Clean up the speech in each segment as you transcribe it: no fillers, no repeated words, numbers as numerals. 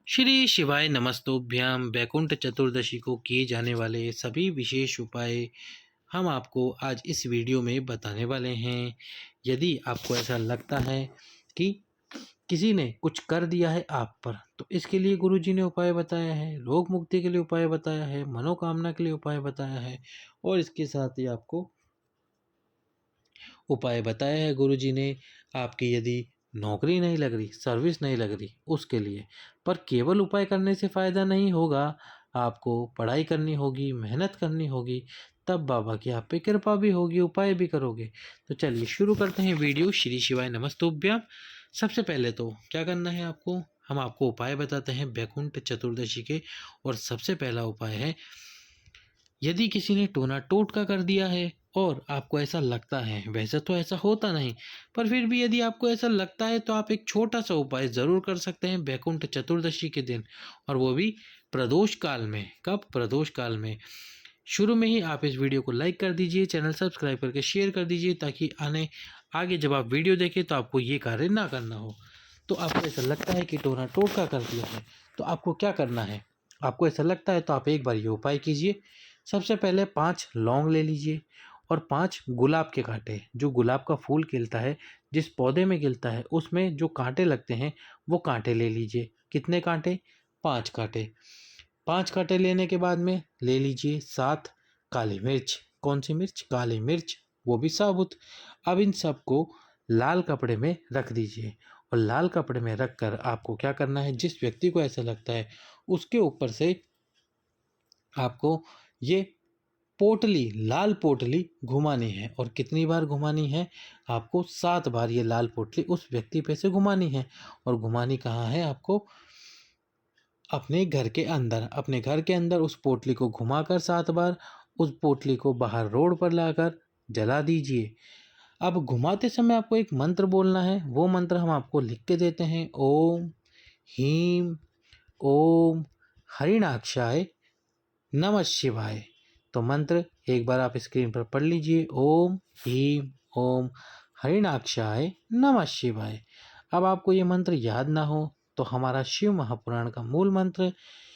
श्री शिवाय नमस्तुभ्याम। वैकुंठ चतुर्दशी को किए जाने वाले सभी विशेष उपाय हम आपको आज इस वीडियो में बताने वाले हैं। यदि आपको ऐसा लगता है कि किसी ने कुछ कर दिया है आप पर, तो इसके लिए गुरुजी ने उपाय बताया है, रोग मुक्ति के लिए उपाय बताया है, मनोकामना के लिए उपाय बताया है और इसके साथ ही आपको उपाय बताया है गुरुजी ने आपकी यदि नौकरी नहीं लग रही, सर्विस नहीं लग रही, उसके लिए। पर केवल उपाय करने से फ़ायदा नहीं होगा, आपको पढ़ाई करनी होगी, मेहनत करनी होगी, तब बाबा की आप पे कृपा भी होगी, उपाय भी करोगे। तो चलिए शुरू करते हैं वीडियो। श्री शिवाय नमस्तुभ्यम। सबसे पहले तो क्या करना है आपको, हम आपको उपाय बताते हैं वैकुंठ चतुर्दशी के। और सबसे पहला उपाय है, यदि किसी ने टोना टोटका कर दिया है और आपको ऐसा लगता है, वैसे तो ऐसा होता नहीं, पर फिर भी यदि आपको ऐसा लगता है तो आप एक छोटा सा उपाय ज़रूर कर सकते हैं वैकुंठ चतुर्दशी के दिन, और वो भी प्रदोष काल में। कब? प्रदोष काल में। शुरू में ही आप इस वीडियो को लाइक कर दीजिए, चैनल सब्सक्राइब करके शेयर कर दीजिए, ताकि आगे जब आप वीडियो देखें तो आपको ये कार्य ना करना हो। तो आपको ऐसा लगता है कि टोना टोटका कर दिया है, तो आपको क्या करना है? आपको ऐसा लगता है तो आप एक बार ये उपाय कीजिए। सबसे पहले 5 लौंग ले लीजिए और 5 गुलाब के कांटे, जो गुलाब का फूल खिलता है, जिस पौधे में खिलता है, उसमें जो कांटे लगते हैं वो कांटे ले लीजिए। कितने कांटे? 5 कांटे। 5 कांटे लेने के बाद में ले लीजिए 7 काली मिर्च। कौन सी मिर्च? काली मिर्च, वो भी साबुत। अब इन सबको लाल कपड़े में रख दीजिए और लाल कपड़े में रख कर आपको क्या करना है, जिस व्यक्ति को ऐसा लगता है उसके ऊपर से आपको ये पोटली, लाल पोटली घुमानी है। और कितनी बार घुमानी है? आपको 7 बार ये लाल पोटली उस व्यक्ति पे से घुमानी है। और घुमानी कहाँ है आपको? अपने घर के अंदर। अपने घर के अंदर उस पोटली को घुमाकर 7 बार उस पोटली को बाहर रोड पर लाकर जला दीजिए। अब घुमाते समय आपको एक मंत्र बोलना है, वो मंत्र हम आपको लिख के देते हैं। ओम हीम ओम हरिणाक्षाय नमः शिवाय। तो मंत्र एक बार आप स्क्रीन पर पढ़ लीजिए। ओम ह्रीम ओम हरिणाक्षाय नमः शिवाय। अब आपको ये मंत्र याद ना हो तो हमारा शिव महापुराण का मूल मंत्र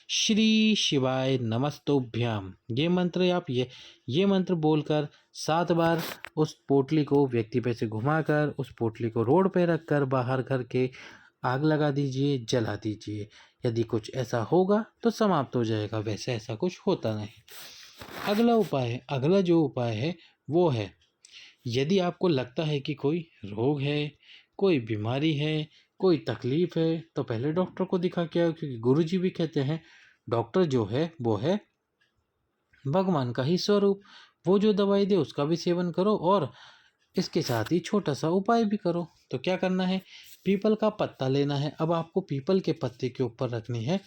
श्री शिवाय नमस्तुभ्याम, ये मंत्र आप ये मंत्र बोलकर 7 बार उस पोटली को व्यक्ति पे से घुमाकर उस पोटली को रोड पे रखकर बाहर घर के आग लगा दीजिए, जला दीजिए। यदि कुछ ऐसा होगा तो समाप्त हो जाएगा, वैसे ऐसा कुछ होता नहीं। अगला जो उपाय है वो है, यदि आपको लगता है कि कोई रोग है, कोई बीमारी है, कोई तकलीफ है, तो पहले डॉक्टर को दिखा के आओ, क्योंकि गुरुजी भी कहते हैं डॉक्टर जो है वो है भगवान का ही स्वरूप। वो जो दवाई दे उसका भी सेवन करो और इसके साथ ही छोटा सा उपाय भी करो। तो क्या करना है? पीपल का पत्ता लेना है। अब आपको पीपल के पत्ते के ऊपर रखनी है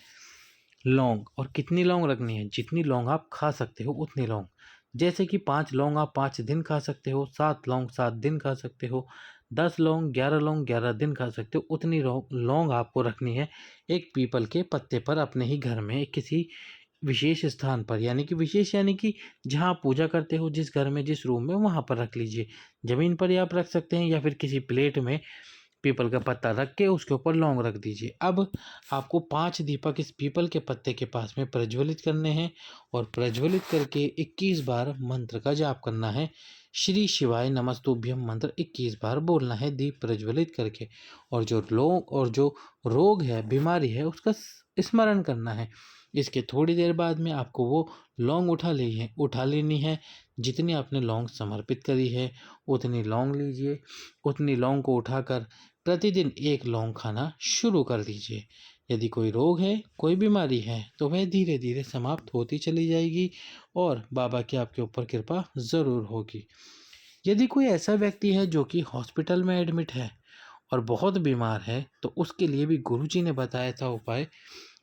लौंग। और कितनी लौंग रखनी है? जितनी लौंग आप खा सकते हो उतनी लौंग। जैसे कि 5 लौंग आप 5 दिन खा सकते हो, 7 लौंग 7 दिन खा सकते हो, 10 लौंग 11 दिन खा सकते हो, उतनी लौंग आपको रखनी है एक पीपल के पत्ते पर, अपने ही घर में किसी विशेष स्थान पर। यानी कि विशेष यानी कि जहाँ आप पूजा करते हो, जिस घर में जिस रूम में, वहाँ पर रख लीजिए। ज़मीन पर ही आप रख सकते हैं या फिर किसी प्लेट में पीपल का पत्ता रख के उसके ऊपर लौंग रख दीजिए। अब आपको 5 दीपक इस पीपल के पत्ते के पास में प्रज्वलित करने हैं और प्रज्वलित करके 21 बार मंत्र का जाप करना है। श्री शिवाय नमस्तुभ्यम मंत्र 21 बार बोलना है दीप प्रज्वलित करके। और जो रोग है, बीमारी है, उसका स्मरण करना है। इसके थोड़ी देर बाद में आपको वो लौंग उठा लेनी है। जितनी आपने लौंग समर्पित करी है उतनी लौंग लीजिए। उतनी लौंग को उठाकर प्रतिदिन 1 लौंग खाना शुरू कर दीजिए। यदि कोई रोग है, कोई बीमारी है, तो वह धीरे धीरे समाप्त होती चली जाएगी और बाबा की आपके ऊपर कृपा ज़रूर होगी। यदि कोई ऐसा व्यक्ति है जो कि हॉस्पिटल में एडमिट है और बहुत बीमार है, तो उसके लिए भी गुरुजी ने बताया था उपाय।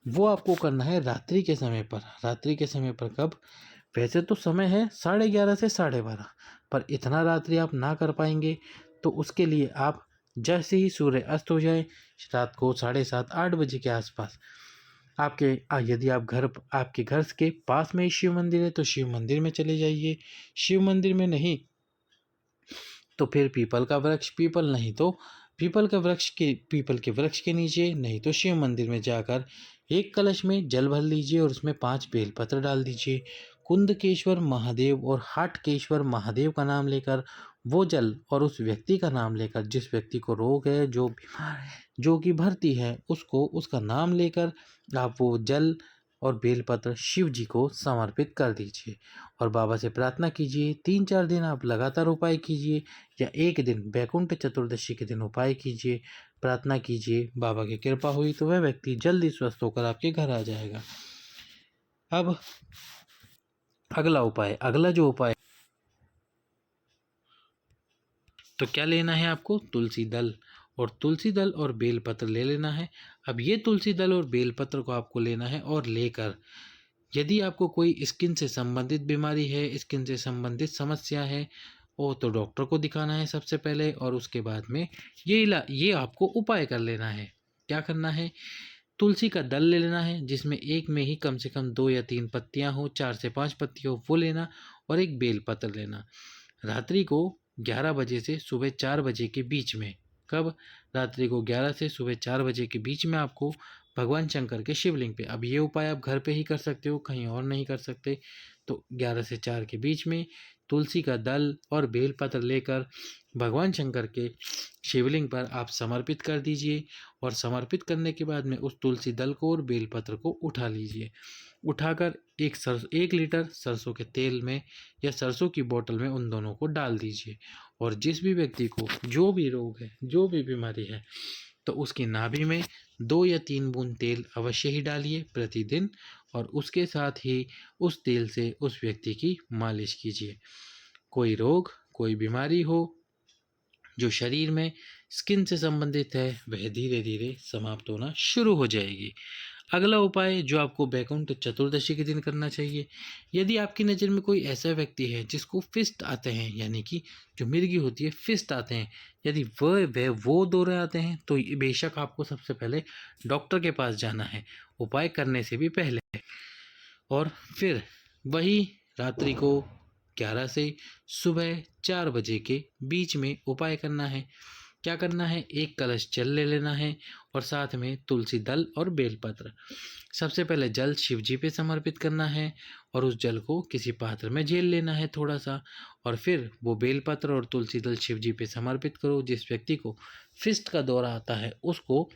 वो आपको करना है रात्रि के समय पर। रात्रि के समय पर कब? वैसे तो समय है 11:30 से 12:30, पर इतना रात्रि आप ना कर पाएंगे, तो उसके लिए आप जैसे ही सूर्य अस्त हो जाए, रात को 7:30 8 बजे के आसपास, यदि आपके घर के पास में ही शिव मंदिर है तो शिव मंदिर में चले जाइए। शिव मंदिर में नहीं तो फिर पीपल का वृक्ष, पीपल नहीं तो पीपल के वृक्ष के नीचे नहीं तो शिव मंदिर में जाकर एक कलश में जल भर लीजिए और उसमें 5 बेलपत्र डाल दीजिए। कुंदकेश्वर महादेव और हाटकेश्वर महादेव का नाम लेकर वो जल और उस व्यक्ति का नाम लेकर, जिस व्यक्ति को रोग है, जो बीमार है, जो कि भर्ती है, उसको उसका नाम लेकर आप वो जल और बेलपत्र शिव जी को समर्पित कर दीजिए और बाबा से प्रार्थना कीजिए। 3-4 दिन आप लगातार उपाय कीजिए या एक दिन वैकुंठ चतुर्दशी के दिन उपाय कीजिए, प्रार्थना कीजिए। बाबा की कृपा हुई तो वह व्यक्ति जल्दी स्वस्थ होकर आपके घर आ जाएगा। अब अगला जो उपाय तो क्या लेना है आपको? तुलसी दल और बेलपत्र ले लेना है। अब ये तुलसी दल और बेलपत्र को आपको लेना है और लेकर, यदि आपको कोई स्किन से संबंधित बीमारी है, स्किन से संबंधित समस्या है, वो तो डॉक्टर को दिखाना है सबसे पहले और उसके बाद में ये आपको उपाय कर लेना है। क्या करना है? तुलसी का दल ले लेना है जिसमें एक में ही कम से कम 2 या 3 पत्तियां हो, 4 से 5 पत्ती हो, वो लेना और एक बेलपत्र लेना। रात्रि को 11 बजे से सुबह 4 बजे के बीच में, कब? रात्रि को 11 से सुबह 4 बजे के बीच में आपको भगवान शंकर के शिवलिंग पे, अब ये उपाय आप घर पे ही कर सकते हो, कहीं और नहीं कर सकते, तो 11 से 4 के बीच में तुलसी का दल और बेलपत्र लेकर भगवान शंकर के शिवलिंग पर आप समर्पित कर दीजिए और समर्पित करने के बाद में उस तुलसी दल को और बेलपत्र को उठा लीजिए। उठाकर 1 लीटर सरसों के तेल में या सरसों की बोतल में उन दोनों को डाल दीजिए और जिस भी व्यक्ति को जो भी रोग है, जो भी बीमारी है, तो उसकी नाभि में 2 या 3 बूंद तेल अवश्य ही डालिए प्रतिदिन और उसके साथ ही उस तेल से उस व्यक्ति की मालिश कीजिए। कोई रोग, कोई बीमारी हो जो शरीर में स्किन से संबंधित है, वह धीरे धीरे समाप्त होना शुरू हो जाएगी। अगला उपाय जो आपको वैकुंठ चतुर्दशी के दिन करना चाहिए, यदि आपकी नज़र में कोई ऐसा व्यक्ति है जिसको फिस्ट आते हैं, यानी कि जो मिर्गी होती है फिस्ट आते हैं, यदि वो दौरे आते हैं, तो बेशक आपको सबसे पहले डॉक्टर के पास जाना है उपाय करने से भी पहले और फिर वही रात्रि को 11 से सुबह 4 बजे के बीच में उपाय करना है। क्या करना है? एक कलश जल ले लेना है और साथ में तुलसी दल और बेलपत्र। सबसे पहले जल शिव जी पे समर्पित करना है और उस जल को किसी पात्र में झेल लेना है थोड़ा सा और फिर वो बेलपत्र और तुलसी दल शिव जी पे समर्पित करो। जिस व्यक्ति को फिस्ट का दौरा आता है उसको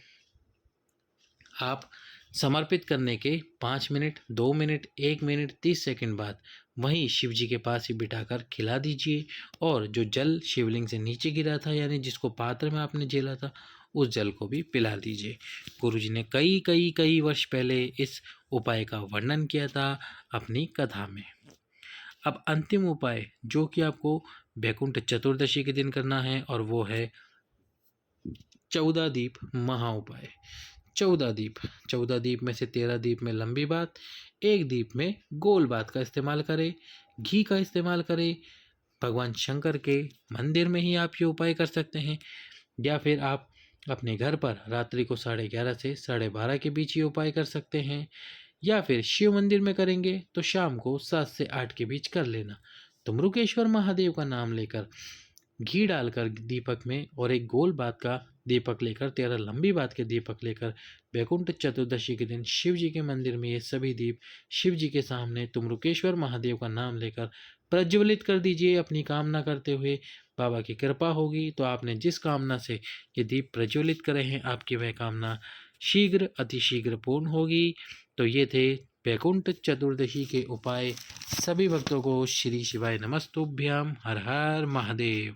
आप समर्पित करने के 5 मिनट, 2 मिनट, 1 मिनट 30 सेकंड बाद वहीं शिव जी के पास ही बिठाकर खिला दीजिए और जो जल शिवलिंग से नीचे गिरा था, यानी जिसको पात्र में आपने झेला था, उस जल को भी पिला दीजिए। गुरुजी ने कई वर्ष पहले इस उपाय का वर्णन किया था अपनी कथा में। अब अंतिम उपाय जो कि आपको वैकुंठ चतुर्दशी के दिन करना है और वो है 14 दीप महा उपाय। 14 दीप में से 13 दीप में लंबी बात, 1 दीप में गोल बात का इस्तेमाल करें, घी का इस्तेमाल करें। भगवान शंकर के मंदिर में ही आप ये उपाय कर सकते हैं या फिर आप अपने घर पर रात्रि को 11:30 से 12:30 के बीच ये उपाय कर सकते हैं या फिर शिव मंदिर में करेंगे तो शाम को 7 से 8 के बीच कर लेना। तुम्रुकेश्वर महादेव का नाम लेकर घी डालकर दीपक में और एक गोल बात का दीपक लेकर 13 लंबी बात के दीपक लेकर वैकुंठ चतुर्दशी के दिन शिव जी के मंदिर में ये सभी दीप शिव जी के सामने तुम्रुकेश्वर महादेव का नाम लेकर प्रज्वलित कर दीजिए अपनी कामना करते हुए। बाबा की कृपा होगी तो आपने जिस कामना से ये दीप प्रज्वलित करे हैं आपकी वह कामना शीघ्र अतिशीघ्र पूर्ण होगी। तो ये थे वैकुंठ चतुर्दशी के उपाय। सभी भक्तों को श्री शिवाय नमस्तुभ्याम। हर हर महादेव।